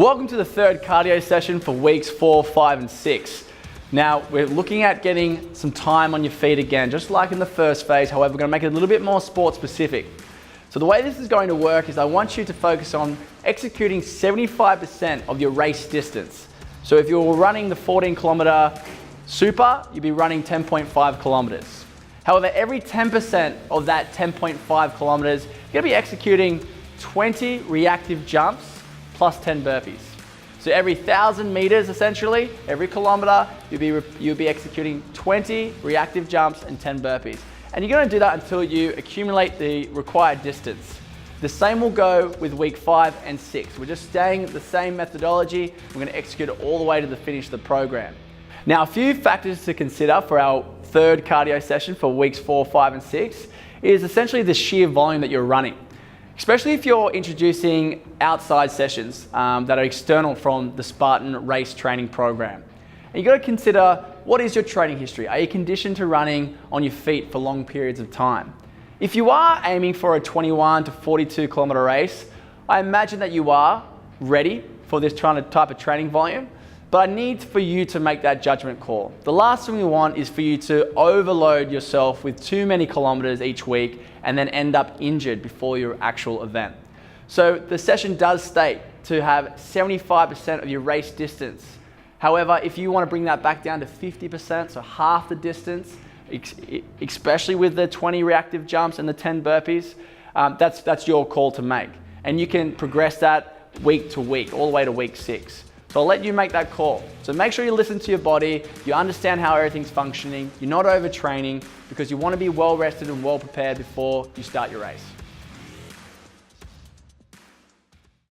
Welcome to the third cardio session for weeks 4, 5, and 6. Now, we're looking at getting some time on your feet again, just like in the first phase. However, we're going to make it a little bit more sport specific. So the way this is going to work is I want you to focus on executing 75% of your race distance. So if you're running the 14-kilometer super, you'll be running 10.5 kilometers. However, every 10% of that 10.5 kilometers, you're going to be executing 20 reactive jumps plus 10 burpees. So every 1,000 meters, essentially, every kilometer, you'll be executing 20 reactive jumps and 10 burpees. And you're going to do that until you accumulate the required distance. The same will go with week 5 and 6. We're just staying the same methodology. We're going to execute it all the way to the finish of the program. Now, a few factors to consider for our third cardio session for weeks 4, 5, and 6 is essentially the sheer volume that you're running. Especially if you're introducing outside sessions that are external from the Spartan race training program. And you've got to consider, what is your training history? Are you conditioned to running on your feet for long periods of time? If you are aiming for a 21 to 42 kilometer race, I imagine that you are ready for this type of training volume, but I need for you to make that judgment call. The last thing we want is for you to overload yourself with too many kilometers each week and then end up injured before your actual event. So the session does state to have 75% of your race distance. However, if you want to bring that back down to 50%, so half the distance, especially with the 20 reactive jumps and the 10 burpees, that's your call to make. And you can progress that week to week, all the way to week 6. So I'll let you make that call. So make sure you listen to your body, you understand how everything's functioning, you're not overtraining, because you want to be well rested and well prepared before you start your race.